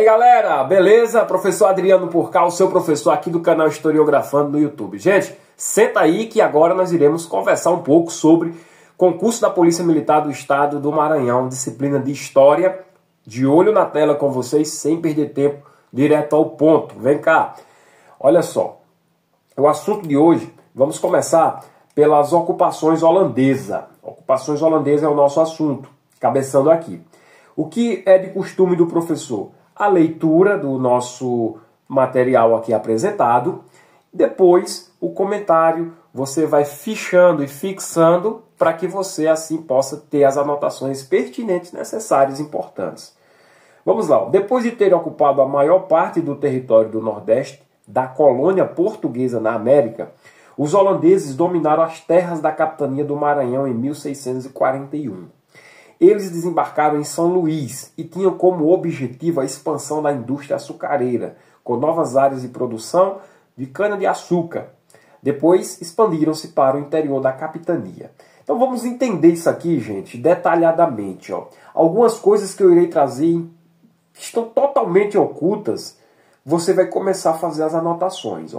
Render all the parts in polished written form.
galera, beleza? Professor Adriano por cá, o seu professor aqui do canal Historiografando no YouTube. Gente, senta aí que agora nós iremos conversar um pouco sobre concurso da Polícia Militar do Estado do Maranhão, disciplina de História, de olho na tela com vocês, sem perder tempo, direto ao ponto. Vem cá, olha só, o assunto de hoje, vamos começar pelas ocupações holandesas. Ocupações holandesas é o nosso assunto, cabeçando aqui. O que é de costume do professor? A leitura do nosso material aqui apresentado, depois o comentário, você vai fichando e fixando para que você assim possa ter as anotações pertinentes, necessárias e importantes. Vamos lá, depois de ter ocupado a maior parte do território do Nordeste, da colônia portuguesa na América, os holandeses dominaram as terras da capitania do Maranhão em 1641. Eles desembarcaram em São Luís e tinham como objetivo a expansão da indústria açucareira, com novas áreas de produção de cana-de-açúcar. Depois expandiram-se para o interior da capitania. Então vamos entender isso aqui, gente, detalhadamente. Algumas coisas que eu irei trazer estão totalmente ocultas. Você vai começar a fazer as anotações.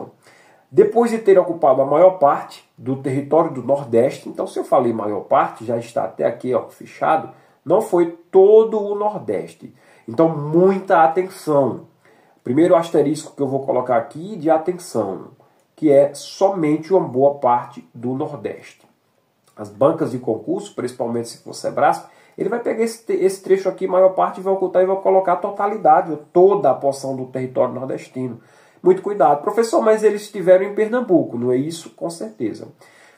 Depois de ter ocupado a maior parte do território do Nordeste, então se eu falei maior parte, já está até aqui fichado, não foi todo o Nordeste. Então muita atenção. Primeiro asterisco que eu vou colocar aqui de atenção, que é somente uma boa parte do Nordeste. As bancas de concurso, principalmente se for Sebrasp, ele vai pegar esse trecho aqui, maior parte, vai ocultar e vai colocar a totalidade, toda a porção do território nordestino. Muito cuidado. Professor, mas eles estiveram em Pernambuco, não é isso? Com certeza.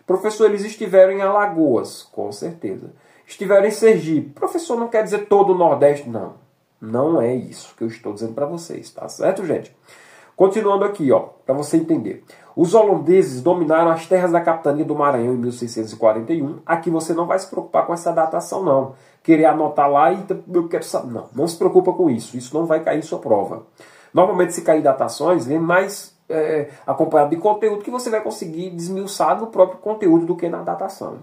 Professor, eles estiveram em Alagoas, com certeza. Estiveram em Sergipe. Professor, não quer dizer todo o Nordeste, não. Não é isso que eu estou dizendo para vocês, tá certo, gente? Continuando aqui, para você entender. Os holandeses dominaram as terras da capitania do Maranhão em 1641. Aqui você não vai se preocupar com essa datação, não. Querer anotar lá e eu quero saber. Não, não se preocupa com isso. Isso não vai cair em sua prova. Normalmente, se cair datações, vem mais acompanhado de conteúdo que você vai conseguir desmiuçar no próprio conteúdo do que na datação.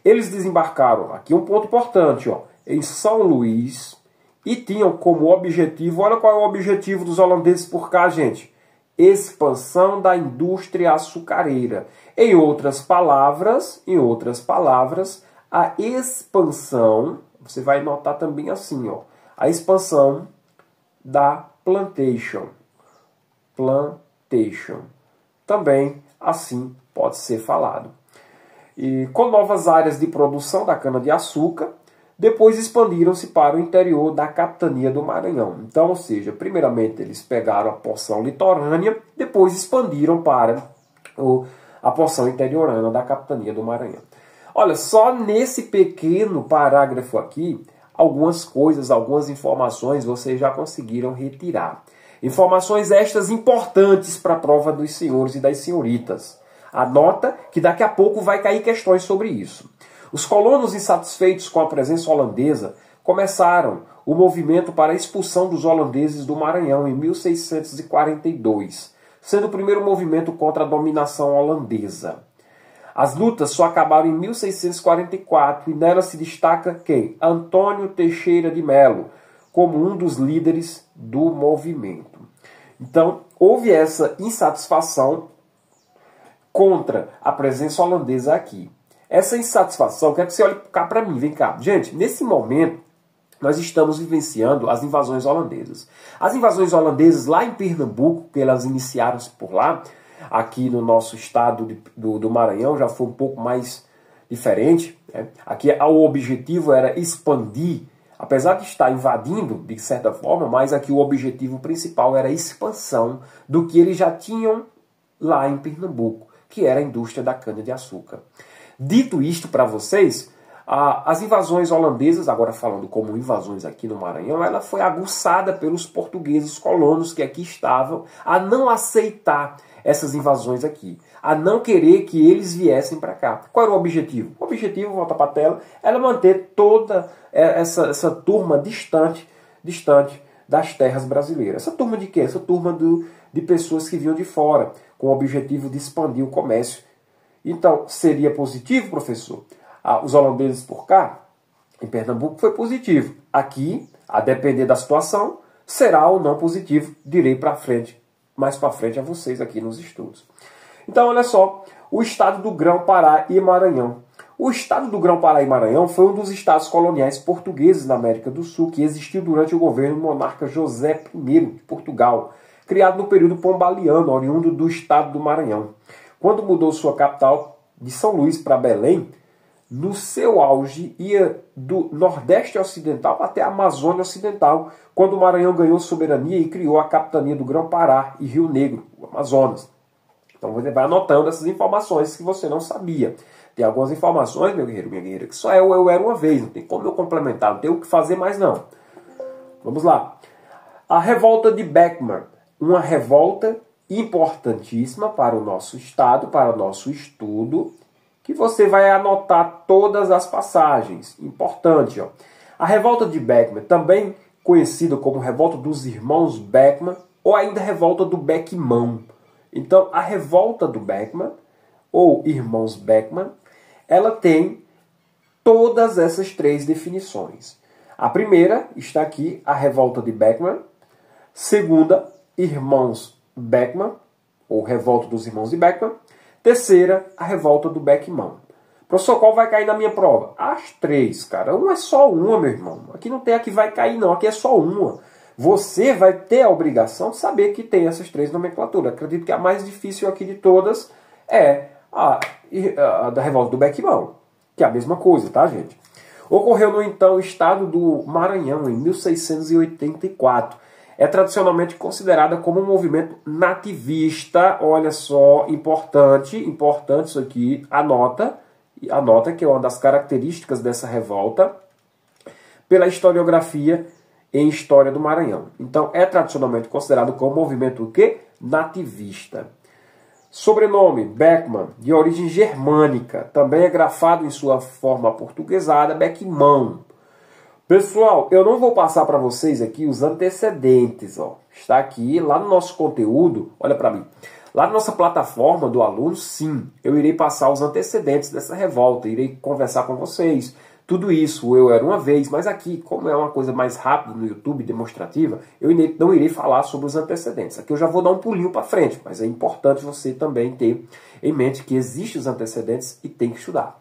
Eles desembarcaram, aqui um ponto importante, em São Luís e tinham como objetivo, olha qual é o objetivo dos holandeses por cá, gente. Expansão da indústria açucareira. Em outras palavras, a expansão, você vai notar também assim, a expansão da plantation. Também assim pode ser falado. E com novas áreas de produção da cana-de-açúcar, depois expandiram-se para o interior da capitania do Maranhão. Então, ou seja, primeiramente eles pegaram a porção litorânea, depois expandiram para a porção interiorana da capitania do Maranhão. Olha, só nesse pequeno parágrafo aqui, algumas coisas, algumas informações vocês já conseguiram retirar. Informações estas importantes para a prova dos senhores e das senhoritas. Anota que daqui a pouco vai cair questões sobre isso. Os colonos insatisfeitos com a presença holandesa começaram o movimento para a expulsão dos holandeses do Maranhão em 1642, sendo o primeiro movimento contra a dominação holandesa. As lutas só acabaram em 1644 e nela se destaca quem? Antônio Teixeira de Melo, como um dos líderes do movimento. Então, houve essa insatisfação contra a presença holandesa aqui. Essa insatisfação, quero que você olhe cá para mim, vem cá. Gente, nesse momento, nós estamos vivenciando as invasões holandesas. As invasões holandesas lá em Pernambuco, que elas iniciaram-se por lá, aqui no nosso estado do Maranhão já foi um pouco mais diferente. Aqui o objetivo era expandir, apesar de estar invadindo de certa forma, mas aqui o objetivo principal era a expansão do que eles já tinham lá em Pernambuco, que era a indústria da cana-de-açúcar. Dito isto para vocês, as invasões holandesas, agora falando como invasões aqui no Maranhão, ela foi aguçada pelos portugueses colonos que aqui estavam a não aceitar essas invasões aqui, a não querer que eles viessem para cá. Qual era o objetivo? O objetivo, volta para a tela, era manter toda essa turma distante das terras brasileiras. Essa turma de quê? Essa turma de pessoas que vinham de fora, com o objetivo de expandir o comércio. Então, seria positivo, professor? Os holandeses por cá, em Pernambuco, foi positivo. Aqui, a depender da situação, será ou não positivo, direi mais para frente a vocês aqui nos estudos. Então, olha só, o estado do Grão-Pará e Maranhão. O estado do Grão-Pará e Maranhão foi um dos estados coloniais portugueses na América do Sul que existiu durante o governo do monarca José I de Portugal, criado no período pombaliano, oriundo do estado do Maranhão. Quando mudou sua capital de São Luís para Belém, no seu auge ia do Nordeste Ocidental até a Amazônia Ocidental, quando o Maranhão ganhou soberania e criou a capitania do Grão-Pará e Rio Negro, o Amazonas. Então você vai anotando essas informações que você não sabia. Tem algumas informações, meu guerreiro, minha guerreira, que só eu era uma vez, não tem como eu complementar, não tem o que fazer mais não. Vamos lá. A revolta de Beckman, uma revolta importantíssima para o nosso estado, para o nosso estudo, que você vai anotar todas as passagens. Importante, ó. A revolta de Beckman, também conhecida como revolta dos irmãos Beckman, ou ainda revolta do Beckmão. Então, a revolta do Beckman, ou irmãos Beckman, ela tem todas essas três definições. A primeira está aqui, a revolta de Beckman. Segunda, irmãos Beckman, ou revolta dos irmãos de Beckman. Terceira, a revolta do Beckmão. Professor, qual vai cair na minha prova? As três, cara. Uma é só uma, meu irmão. Aqui não tem a que vai cair, não. Aqui é só uma. Você vai ter a obrigação de saber que tem essas três nomenclaturas. Acredito que a mais difícil aqui de todas é a da revolta do Beckmão, que é a mesma coisa, tá, gente? Ocorreu no então estado do Maranhão, em 1684. É tradicionalmente considerada como um movimento nativista. Olha só, importante isso aqui, anota que é uma das características dessa revolta, pela historiografia em História do Maranhão. Então, é tradicionalmente considerado como um movimento o quê? Nativista. Sobrenome, Beckman, de origem germânica, também é grafado em sua forma portuguesada, Beckmão. Pessoal, eu não vou passar para vocês aqui os antecedentes, ó. Está aqui, lá no nosso conteúdo, olha para mim. Lá na nossa plataforma do aluno, sim, eu irei passar os antecedentes dessa revolta, irei conversar com vocês. Tudo isso, eu era uma vez, mas aqui, como é uma coisa mais rápida no YouTube, demonstrativa, eu não irei falar sobre os antecedentes. Aqui eu já vou dar um pulinho para frente, mas é importante você também ter em mente que existem os antecedentes e tem que estudar.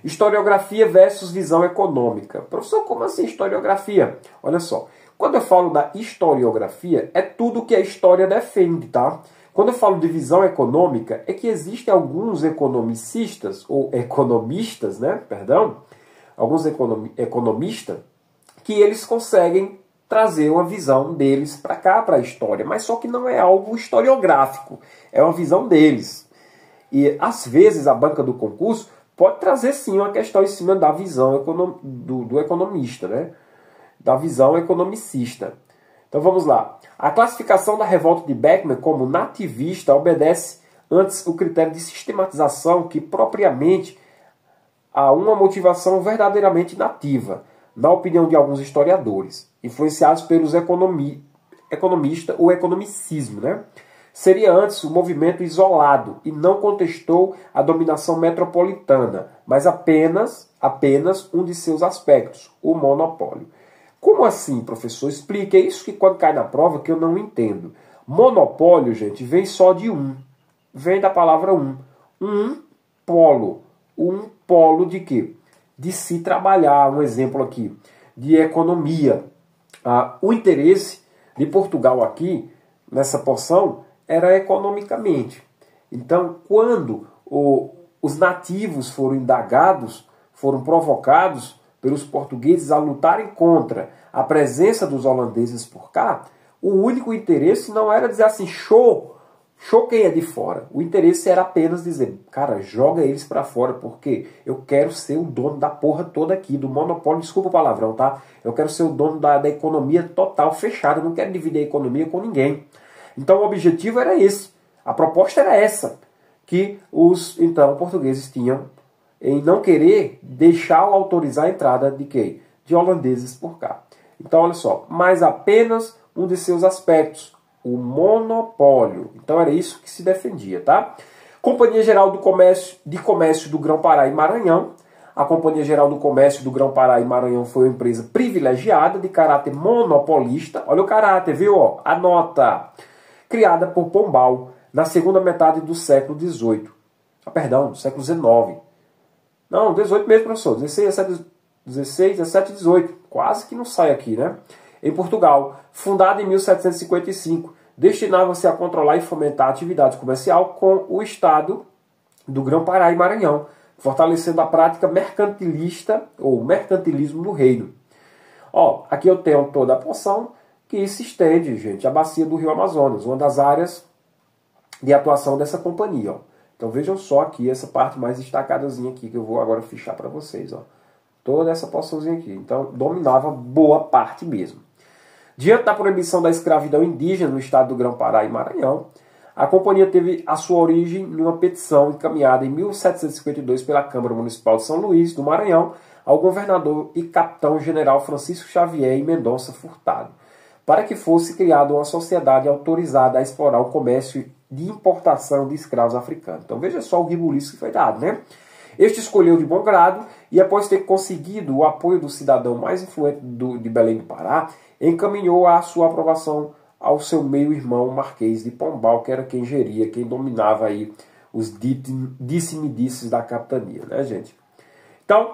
Historiografia versus visão econômica. Professor, como assim historiografia? Olha só, quando eu falo da historiografia, é tudo que a história defende, tá? Quando eu falo de visão econômica, é que existem alguns economicistas, ou economistas, né, perdão, alguns economistas, que eles conseguem trazer uma visão deles para cá, para a história, mas só que não é algo historiográfico, é uma visão deles. E, às vezes, a banca do concurso pode trazer, sim, uma questão em cima da visão do economista, né? Da visão economicista. Então, vamos lá. A classificação da revolta de Beckman como nativista obedece antes o critério de sistematização que, propriamente, há uma motivação verdadeiramente nativa, na opinião de alguns historiadores, influenciados pelos economistas, o economicismo, né? Seria antes um movimento isolado e não contestou a dominação metropolitana, mas apenas um de seus aspectos, o monopólio. Como assim, professor? Explique. É isso que quando cai na prova que eu não entendo. Monopólio, gente, vem só de um. Vem da palavra um. Um polo. Um polo de quê? De se trabalhar. Um exemplo aqui. De economia. O interesse de Portugal aqui, nessa porção, era economicamente. Então, quando os nativos foram indagados, foram provocados pelos portugueses a lutarem contra a presença dos holandeses por cá, o único interesse não era dizer assim, show quem é de fora. O interesse era apenas dizer, cara, joga eles para fora, porque eu quero ser o dono da porra toda aqui, do monopólio, desculpa o palavrão, tá? Eu quero ser o dono da economia total, fechada, eu não quero dividir a economia com ninguém. Então o objetivo era esse, a proposta era essa, que os então portugueses tinham em não querer deixar ou autorizar a entrada de quem? De holandeses por cá. Então olha só, mas apenas um de seus aspectos, o monopólio. Então era isso que se defendia, tá? Companhia Geral de Comércio do Grão-Pará e Maranhão. A Companhia Geral do Comércio do Grão-Pará e Maranhão foi uma empresa privilegiada de caráter monopolista. Olha o caráter, viu? Ó, anota. Criada por Pombal na segunda metade do século XVIII. Perdão, do século XIX. Não, 18 mesmo, professor. 16, 17 e 18. Quase que não sai aqui, né? Em Portugal, fundada em 1755, destinava-se a controlar e fomentar a atividade comercial com o estado do Grão-Pará e Maranhão, fortalecendo a prática mercantilista ou mercantilismo no reino. Ó, aqui eu tenho toda a porção que se estende, gente, a bacia do Rio Amazonas, uma das áreas de atuação dessa companhia. Ó. Então vejam só aqui essa parte mais destacadazinha aqui que eu vou agora fichar para vocês. Ó. Toda essa porçãozinha aqui. Então dominava boa parte mesmo. Diante da proibição da escravidão indígena no estado do Grão-Pará e Maranhão, a companhia teve a sua origem em uma petição encaminhada em 1752 pela Câmara Municipal de São Luís, do Maranhão, ao governador e capitão-general Francisco Xavier e Mendonça Furtado, para que fosse criada uma sociedade autorizada a explorar o comércio de importação de escravos africanos. Então veja só o ribuliço que foi dado, né? Este escolheu de bom grado e, após ter conseguido o apoio do cidadão mais influente de Belém do Pará, encaminhou a sua aprovação ao seu meio-irmão Marquês de Pombal, que era quem geria, quem dominava aí os disse-me-disses da capitania, né, gente? Então,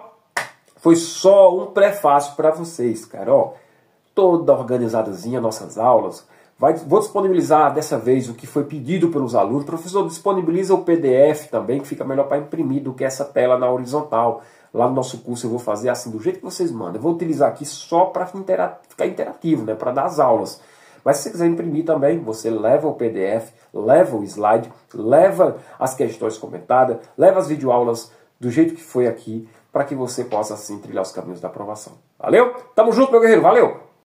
foi só um prefácio para vocês, cara, ó, toda organizadazinha nossas aulas. Vou disponibilizar dessa vez o que foi pedido pelos alunos. O professor disponibiliza o PDF também, que fica melhor para imprimir do que essa tela na horizontal. Lá no nosso curso eu vou fazer assim, do jeito que vocês mandam. Eu vou utilizar aqui só para ficar interativo, né, para dar as aulas. Mas se você quiser imprimir também, você leva o PDF, leva o slide, leva as questões comentadas, leva as videoaulas do jeito que foi aqui, para que você possa assim trilhar os caminhos da aprovação. Valeu? Tamo junto, meu guerreiro. Valeu!